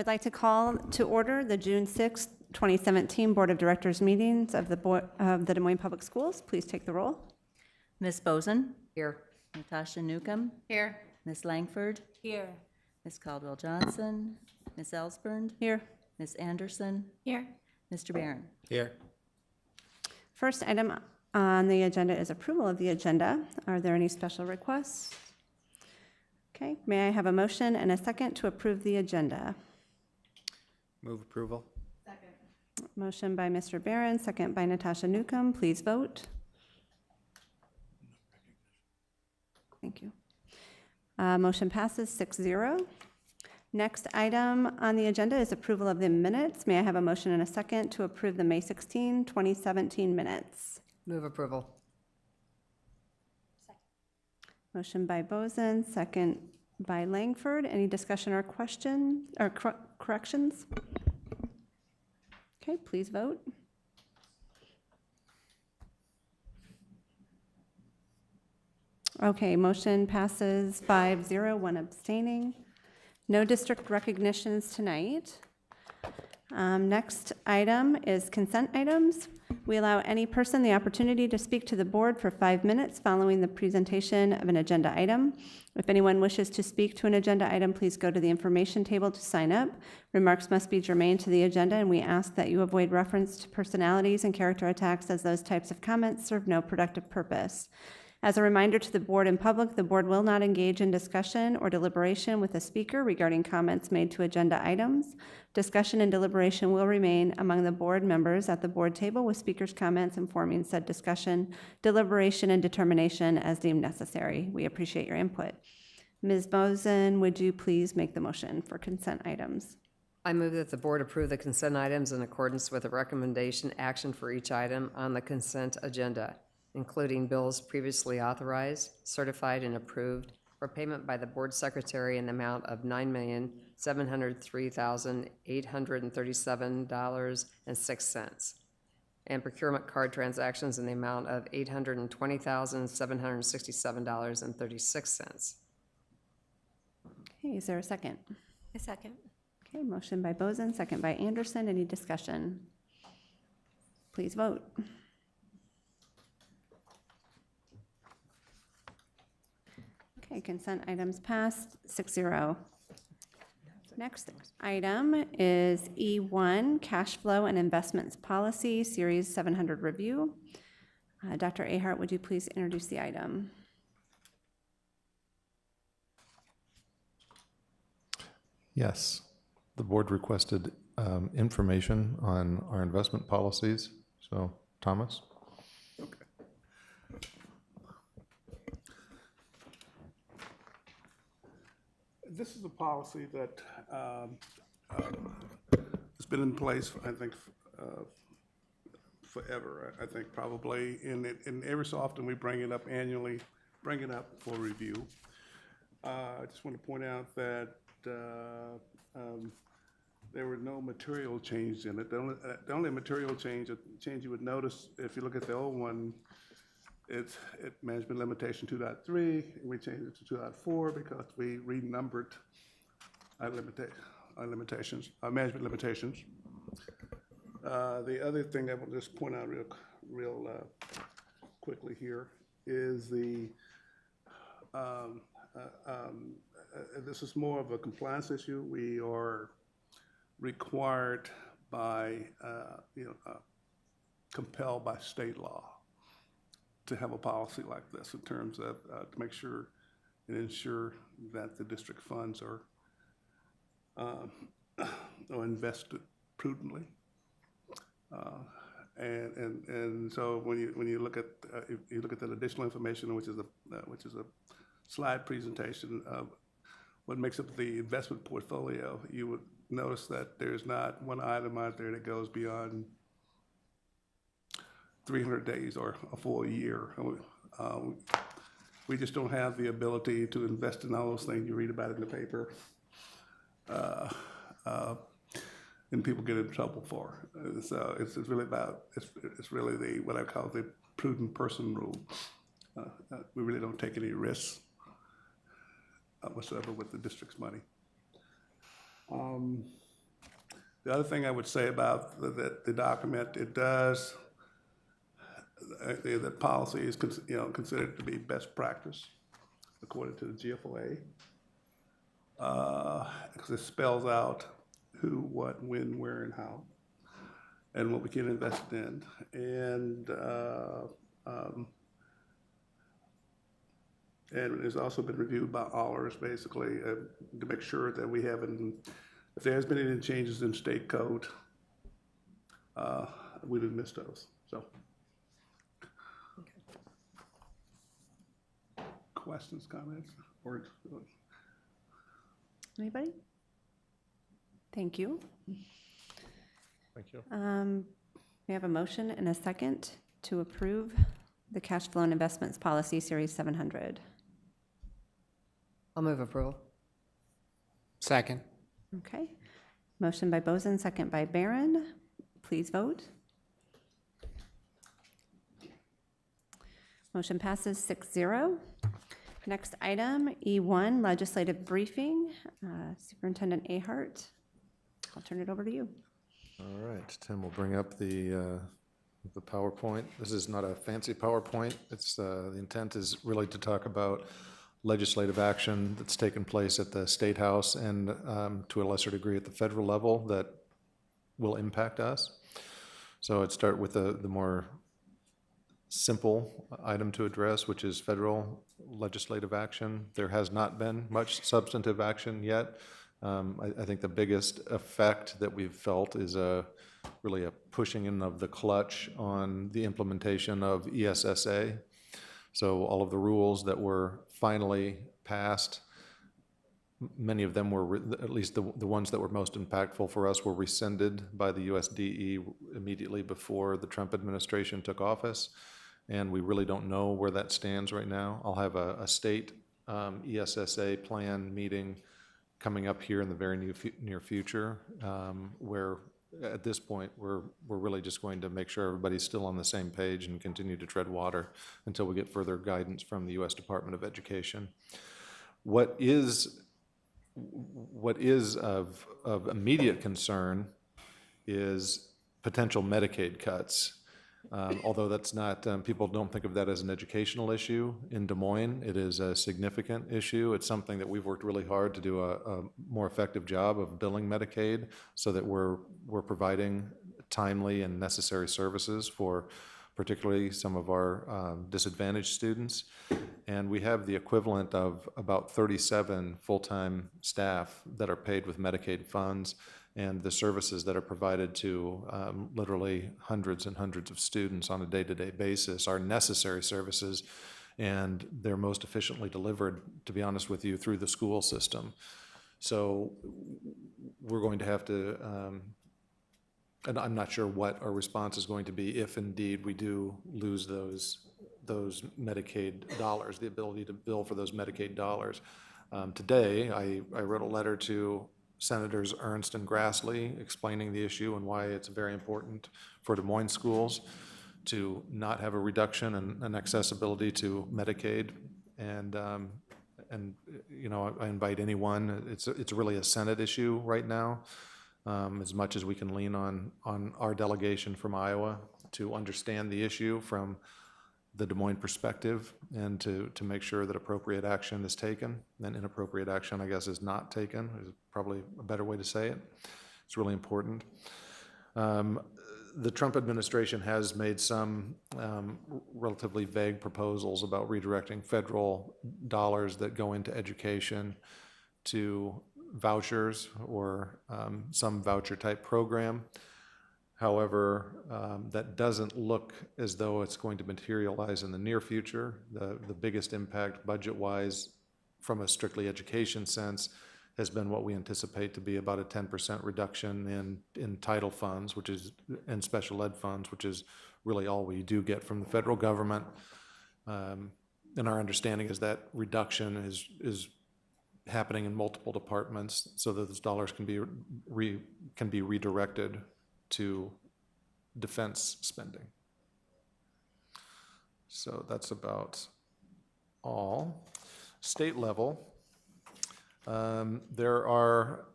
would like to call to order the June 6, 2017 Board of Directors meetings of the Des Moines Public Schools. Please take the roll. Ms. Boson? Here. Natasha Newcomb? Here. Ms. Langford? Here. Ms. Caldwell-Johnson? Ms. Ellsburn? Here. Ms. Anderson? Here. Mr. Barron? Here. First item on the agenda is approval of the agenda. Are there any special requests? Okay, may I have a motion and a second to approve the agenda? Move approval. Motion by Mr. Barron, second by Natasha Newcomb. Please vote. Thank you. Motion passes 6-0. Next item on the agenda is approval of the minutes. May I have a motion and a second to approve the May 16, 2017 minutes? Move approval. Motion by Boson, second by Langford. Any discussion or question or corrections? Okay, please vote. Okay, motion passes 5-0, one abstaining. No district recognitions tonight. Next item is consent items. We allow any person the opportunity to speak to the board for 5 minutes following the presentation of an agenda item. If anyone wishes to speak to an agenda item, please go to the information table to sign up. Remarks must be germane to the agenda, and we ask that you avoid reference to personalities and character attacks, as those types of comments serve no productive purpose. As a reminder to the board and public, the board will not engage in discussion or deliberation with the speaker regarding comments made to agenda items. Discussion and deliberation will remain among the board members at the board table, with speakers' comments informing said discussion, deliberation, and determination as deemed necessary. We appreciate your input. Ms. Boson, would you please make the motion for consent items? I move that the board approve the consent items in accordance with the recommendation action for each item on the consent agenda, including bills previously authorized, certified, and approved for payment by the board secretary in the amount of $9,703,837.06, and procurement card transactions in the amount of $820,767.36. Okay, is there a second? A second. Okay, motion by Boson, second by Anderson. Any discussion? Please vote. Okay, consent items passed, 6-0. Next item is E1, Cash Flow and Investments Policy, Series 700 Review. Dr. Ahart, would you please introduce the item? Yes, the board requested information on our investment policies. So, Thomas? This is a policy that has been in place, I think, forever. I think probably, and every so often we bring it up annually, bring it up for review. I just want to point out that there were no material changes in it. The only material change you would notice if you look at the old one, it's management limitation 2.3. We changed it to 2.4 because we renumbered our management limitations. The other thing I will just point out real quickly here is this is more of a compliance issue. We are required by, compelled by state law to have a policy like this in terms of to make sure and ensure that the district funds are invested prudently. And so when you look at that additional information, which is a slide presentation of what makes up the investment portfolio, you would notice that there's not one item out there that goes beyond 300 days or a full year. We just don't have the ability to invest in all those things you read about in the paper, and people get in trouble for. So it's really about, it's really what I call the prudent person rule. We really don't take any risks whatsoever with the district's money. The other thing I would say about the document, it does, the policy is, considered to be best practice according to the GFOA. Because it spells out who, what, when, where, and how, and what we can invest in. And it's also been reviewed by Allers, basically, to make sure that we haven't, if there's been any changes in state code, we didn't miss those, so. Questions, comments, or? Anybody? Thank you. Thank you. We have a motion and a second to approve the cash flow and investments policy, Series 700. I'll move approval. Second. Okay. Motion by Boson, second by Barron. Please vote. Motion passes 6-0. Next item, E1, legislative briefing. Superintendent Ahart, I'll turn it over to you. All right, Tim will bring up the PowerPoint. This is not a fancy PowerPoint. It's, the intent is really to talk about legislative action that's taken place at the State House and to a lesser degree at the federal level that will impact us. So I'd start with the more simple item to address, which is federal legislative action. There has not been much substantive action yet. I think the biggest effect that we've felt is really a pushing in of the clutch on the implementation of ESSA. So all of the rules that were finally passed, many of them were, at least the ones that were most impactful for us, were rescinded by the USDE immediately before the Trump administration took office. And we really don't know where that stands right now. I'll have a state ESSA plan meeting coming up here in the very near future, where at this point we're really just going to make sure everybody's still on the same page and continue to tread water until we get further guidance from the U.S. Department of Education. What is of immediate concern is potential Medicaid cuts. Although that's not, people don't think of that as an educational issue in Des Moines. It is a significant issue. It's something that we've worked really hard to do a more effective job of billing Medicaid so that we're providing timely and necessary services for particularly some of our disadvantaged students. And we have the equivalent of about 37 full-time staff that are paid with Medicaid funds, and the services that are provided to literally hundreds and hundreds of students on a day-to-day basis are necessary services, and they're most efficiently delivered, to be honest with you, through the school system. So we're going to have to, and I'm not sure what our response is going to be if indeed we do lose those Medicaid dollars, the ability to bill for those Medicaid dollars. Today, I wrote a letter to Senators Ernst and Grassley explaining the issue and why it's very important for Des Moines schools to not have a reduction in accessibility to Medicaid. And you know, I invite anyone, it's really a Senate issue right now, as much as we can lean on our delegation from Iowa to understand the issue from the Des Moines perspective and to make sure that appropriate action is taken, and inappropriate action, I guess, is not taken, is probably a better way to say it. It's really important. The Trump administration has made some relatively vague proposals about redirecting federal dollars that go into education to vouchers or some voucher type program. However, that doesn't look as though it's going to materialize in the near future. The biggest impact budget-wise from a strictly education sense has been what we anticipate to be about a 10% reduction in title funds, which is, and special ed funds, which is really all we do get from the federal government. And our understanding is that reduction is happening in multiple departments so that those dollars can be redirected to defense spending. So that's about all. State level, there are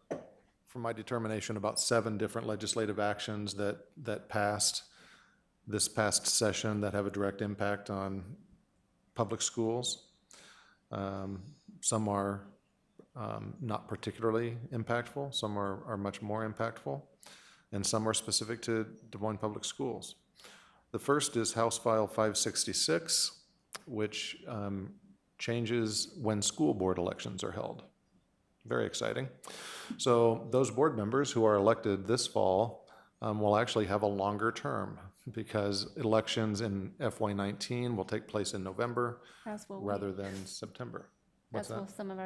from my determination, about 7 different legislative actions that passed this past session that have a direct impact on public schools. Some are not particularly impactful, some are much more impactful, and some are specific to Des Moines Public Schools. The first is House File 566, which changes when school board elections are held. Very exciting. So those board members who are elected this fall will actually have a longer term because elections in FY19 will take place in November As will we. rather than September. What's As will that? some of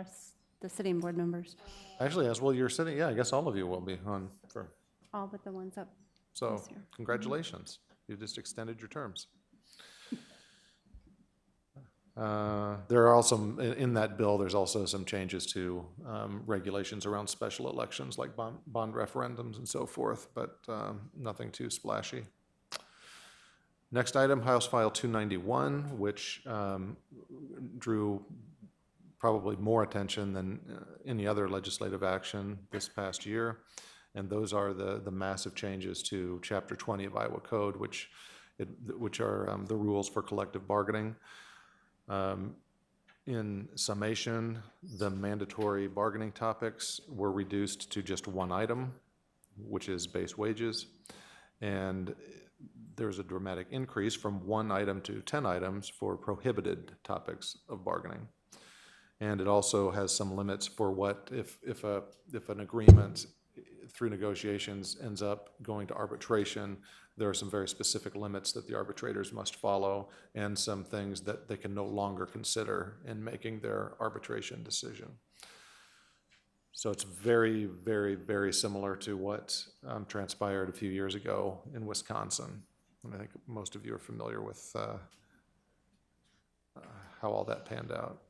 the sitting board members, Actually, as well, you're sitting, yeah, I guess all of you will be on for, all but the ones up so this year. congratulations. You've just extended your terms. There are also, in that bill, there's also some changes to regulations around special elections like bond referendums and so forth, but nothing too splashy. Next item, House File 291, which drew probably more attention than any other legislative action this past year. And those are the massive changes to Chapter 20 of Iowa Code, which are the rules for collective bargaining. In summation, the mandatory bargaining topics were reduced to just one item, which is base wages. And there's a dramatic increase from 1 item to 10 items for prohibited topics of bargaining. And it also has some limits for what if an agreement through negotiations ends up going to arbitration, there are some very specific limits that the arbitrators must follow and some things that they can no longer consider in making their arbitration decision. So it's very, very, very similar to what transpired a few years ago in Wisconsin. And I think most of you are familiar with how all that panned out.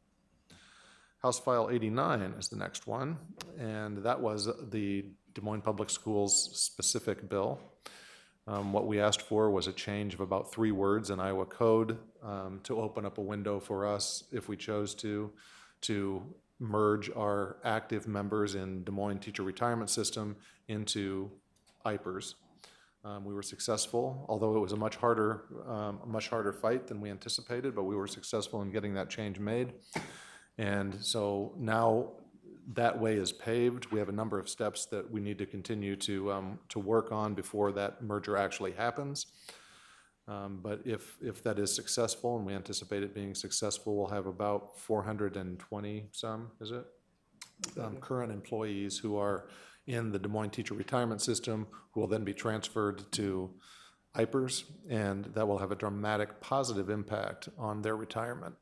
House File 89 is the next one, and that was the Des Moines Public Schools specific bill. What we asked for was a change of about 3 words in Iowa Code to open up a window for us, if we chose to merge our active members in Des Moines Teacher Retirement System into IPERS. We were successful, although it was a much harder fight than we anticipated, but we were successful in getting that change made. And so now that way is paved. We have a number of steps that we need to continue to work on before that merger actually happens. But if that is successful, and we anticipate it being successful, we'll have about 420 current employees who are in the Des Moines Teacher Retirement System who will then be transferred to IPERS, and that will have a dramatic positive impact on their retirement.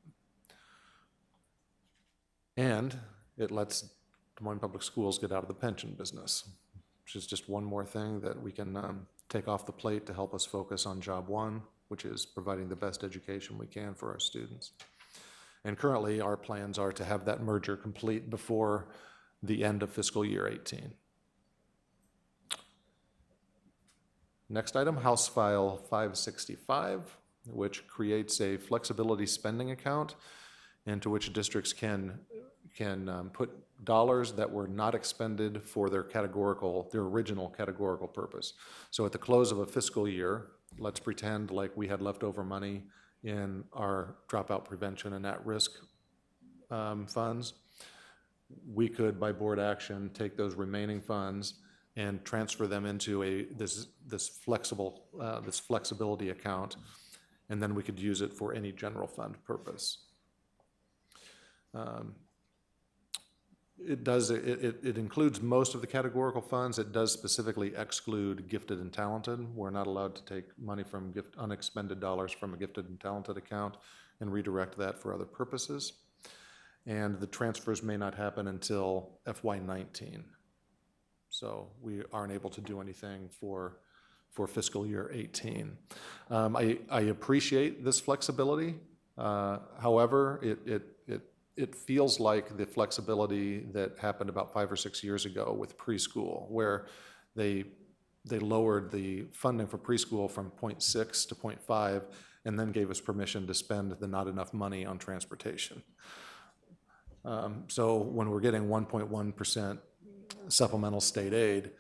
And it lets Des Moines Public Schools get out of the pension business, which is just one more thing that we can take off the plate to help us focus on job 1, which is providing the best education we can for our students. And currently, our plans are to have that merger complete before the end of fiscal year 18. Next item, House File 565, which creates a flexibility spending account into which districts can put dollars that were not expended for their original categorical purpose. So at the close of a fiscal year, let's pretend like we had leftover money in our dropout prevention and at-risk funds. We could, by board action, take those remaining funds and transfer them into this flexibility account, and then we could use it for any general fund purpose. It includes most of the categorical funds. It does specifically exclude gifted and talented. We're not allowed to take money from unexpended dollars from a gifted and talented account and redirect that for other purposes. And the transfers may not happen until FY19. So we aren't able to do anything for fiscal year 18. I appreciate this flexibility. However, it feels like the flexibility that happened about 5 or 6 years ago with preschool, where they lowered the funding for preschool from 0.6 to 0.5 and then gave us permission to spend the not enough money on transportation. So when we're getting 1.1% supplemental state aid,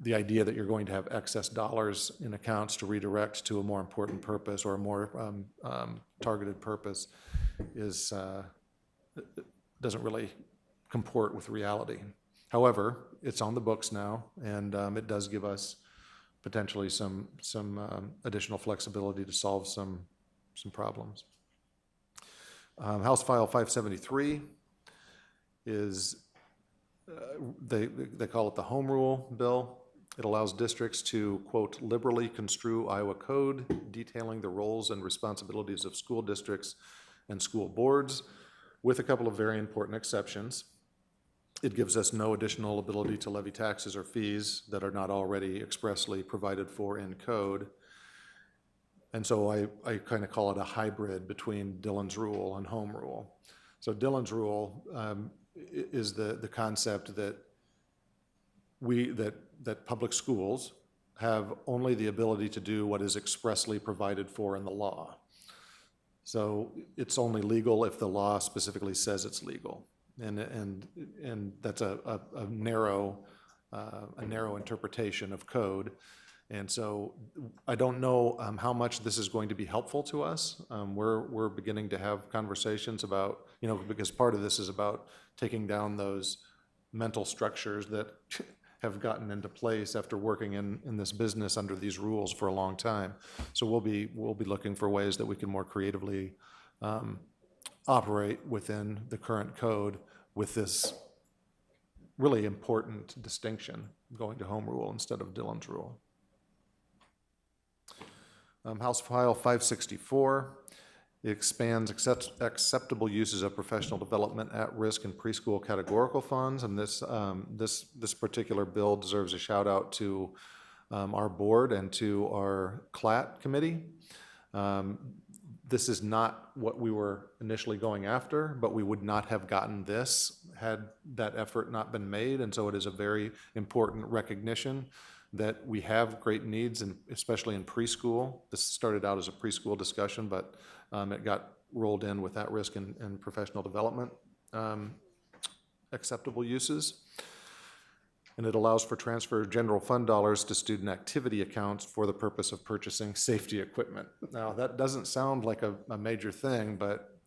the idea that you're going to have excess dollars in accounts to redirect to a more important purpose or a more targeted purpose is doesn't really comport with reality. However, it's on the books now, and it does give us potentially some additional flexibility to solve some problems. House File 573 is, they call it the Home Rule Bill. It allows districts to, quote, liberally construe Iowa code detailing the roles and responsibilities of school districts and school boards, with a couple of very important exceptions. It gives us no additional ability to levy taxes or fees that are not already expressly provided for in code. And so I kind of call it a hybrid between Dillon's rule and home rule. So Dillon's rule is the concept that that public schools have only the ability to do what is expressly provided for in the law. So it's only legal if the law specifically says it's legal, and that's a narrow interpretation of code. And so I don't know how much this is going to be helpful to us. We're beginning to have conversations about, because part of this is about taking down those mental structures that have gotten into place after working in this business under these rules for a long time. So we'll be looking for ways that we can more creatively operate within the current code with this really important distinction, going to home rule instead of Dillon's rule. House File 564 expands acceptable uses of professional development at risk and preschool categorical funds, and this particular bill deserves a shout out to our board and to our CLAT committee. This is not what we were initially going after, but we would not have gotten this had that effort not been made, and so it is a very important recognition that we have great needs, and especially in preschool. This started out as a preschool discussion, but it got rolled in with at-risk and professional development acceptable uses. And it allows for transfer of general fund dollars to student activity accounts for the purpose of purchasing safety equipment. Now, that doesn't sound like a major thing, but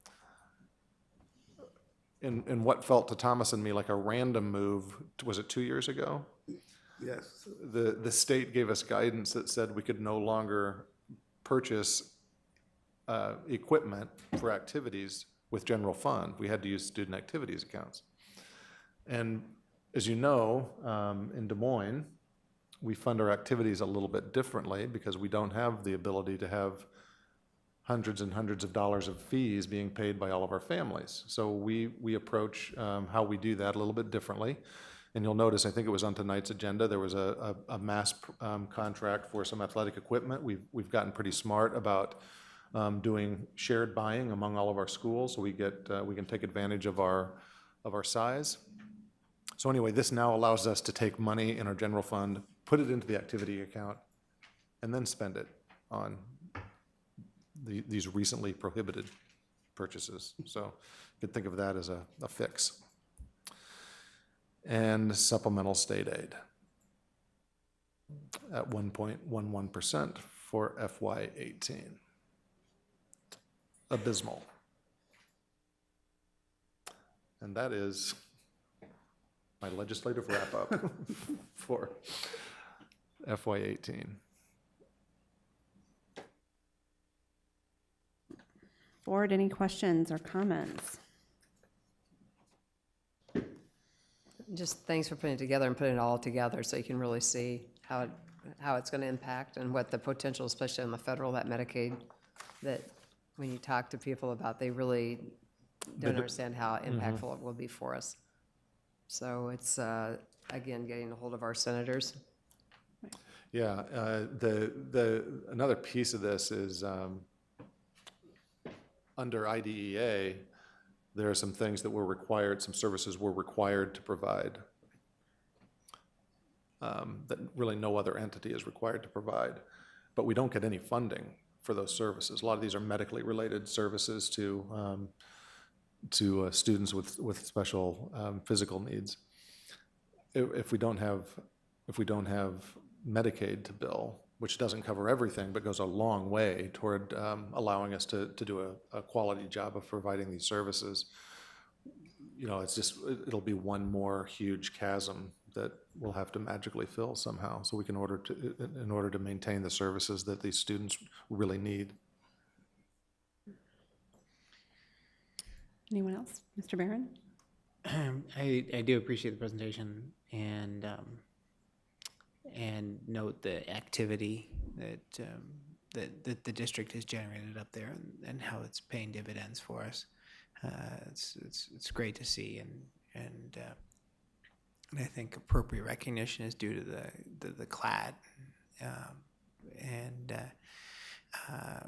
in what felt to Thomas and me like a random move, was it 2 years ago? Yes. The state gave us guidance that said we could no longer purchase equipment for activities with general fund. We had to use student activities accounts. And as you know, in Des Moines, we fund our activities a little bit differently because we don't have the ability to have hundreds and hundreds of dollars of fees being paid by all of our families. So we approach how we do that a little bit differently. And you'll notice, I think it was on tonight's agenda, there was a mass contract for some athletic equipment. We've gotten pretty smart about doing shared buying among all of our schools, so we can take advantage of our size. So anyway, this now allows us to take money in our general fund, put it into the activity account, and then spend it on these recently prohibited purchases. So you could think of that as a fix. And supplemental state aid at 1.11% for FY18. Abysmal. And that is my legislative wrap-up for FY18. Board, any questions or comments? Just thanks for putting it together and putting it all together so you can really see how it's going to impact and what the potential, especially on the federal, that Medicaid, that when you talk to people about, they really don't understand how impactful it will be for us. So it's, again, getting a hold of our senators. Yeah, another piece of this is under IDEA, there are some things that we're required, some services we're required to provide that really no other entity is required to provide. But we don't get any funding for those services. A lot of these are medically related services to students with special physical needs. if we don't have Medicaid to bill, which doesn't cover everything, but goes a long way toward allowing us to do a quality job of providing these services, you know, it'll be one more huge chasm that we'll have to magically fill somehow, so we can in order to maintain the services that these students really need. Anyone else? Mr. Barron? I do appreciate the presentation and note the activity that the district has generated up there and how it's paying dividends for us. It's great to see, and I think appropriate recognition is due to the CLAT and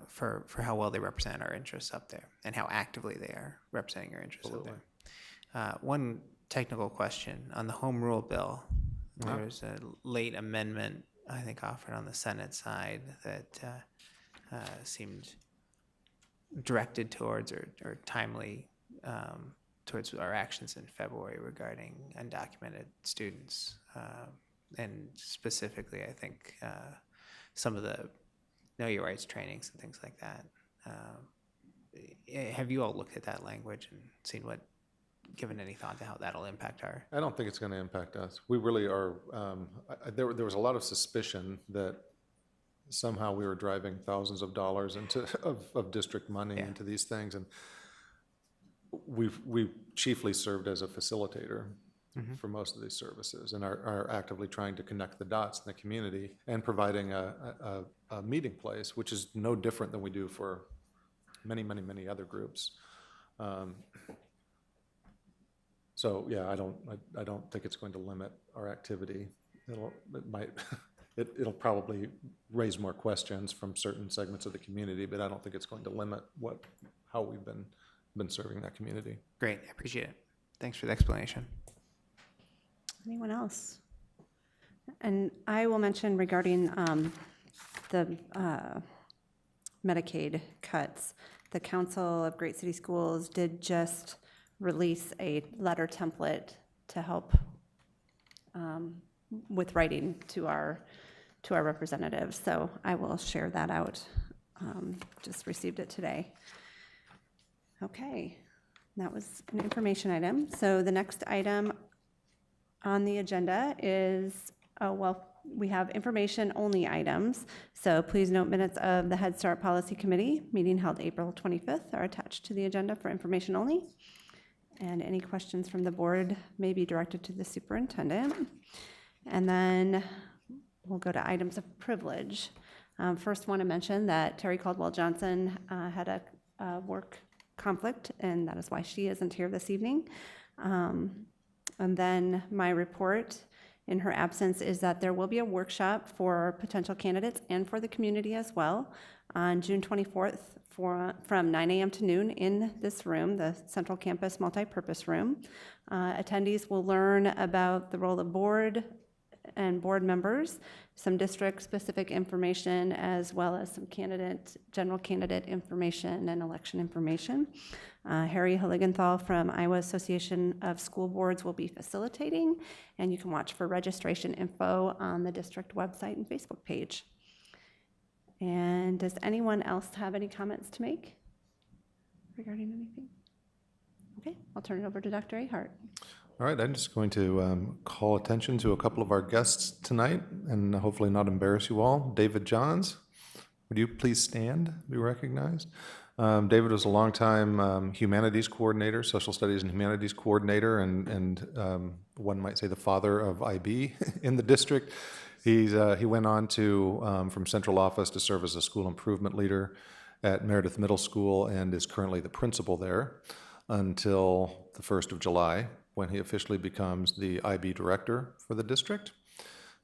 for how well they represent our interests up there and how actively they are representing our interests up there. One technical question on the home rule bill. There was a late amendment, I think, offered on the Senate side that seemed directed towards or timely towards our actions in February regarding undocumented students. And specifically, I think some of the Know Your Rights trainings and things like that. Have you all looked at that language and seen given any thought to how that'll impact our? I don't think it's going to impact us. We really are, there was a lot of suspicion that somehow we were driving thousands of dollars of district money into these things, and we've chiefly served as a facilitator for most of these services, and are actively trying to connect the dots in the community and providing a meeting place, which is no different than we do for many, many, many other groups. So yeah, I don't think it's going to limit our activity. It'll probably raise more questions from certain segments of the community, but I don't think it's going to limit how we've been serving that community. Great, I appreciate it. Thanks for the explanation. Anyone else? And I will mention regarding the Medicaid cuts, the Council of Great City Schools did just release a letter template to help with writing to our representatives. So I will share that out. Just received it today. Okay, that was an information item. So the next item on the agenda is, we have information-only items. So please note minutes of the Head Start Policy Committee meeting held April 25th are attached to the agenda for information only. And any questions from the board may be directed to the superintendent. And then we'll go to items of privilege. First, want to mention that Terry Caldwell-Johnson had a work conflict, and that is why she isn't here this evening. And then my report in her absence is that there will be a workshop for potential candidates and for the community as well on June 24th from 9 a.m. to noon in this room, the Central Campus Multipurpose Room. Attendees will learn about the role of board and board members, some district-specific information, as well as some general candidate information and election information. Harry Hilligenthal from Iowa Association of School Boards will be facilitating, and you can watch for registration info on the district website and Facebook page. And does anyone else have any comments to make regarding anything? Okay, I'll turn it over to Dr. Ahart. All right, I'm just going to call attention to a couple of our guests tonight and hopefully not embarrass you all. David Johns, would you please stand, be recognized? David was a longtime humanities coordinator, social studies and humanities coordinator, and one might say the father of IB in the district. He went on to, from central office, to serve as a school improvement leader at Meredith Middle School and is currently the principal there until the 1st of July, when he officially becomes the IB director for the district.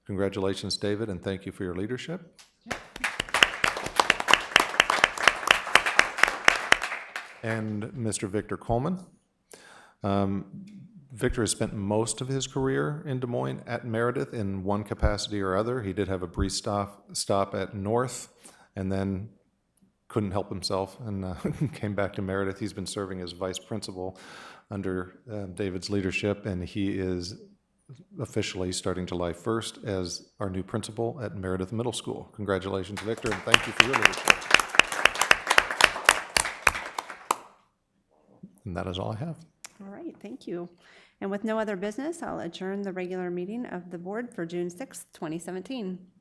Congratulations, David, and thank you for your leadership. And Mr. Victor Coleman. Victor has spent most of his career in Des Moines at Meredith in one capacity or other. He did have a brief stop at North and then couldn't help himself and came back to Meredith. He's been serving as vice principal under David's leadership, and he is officially starting July 1st as our new principal at Meredith Middle School. Congratulations, Victor, and thank you for your leadership. And that is all I have. All right, thank you. And with no other business, I'll adjourn the regular meeting of the board for June 6th, 2017.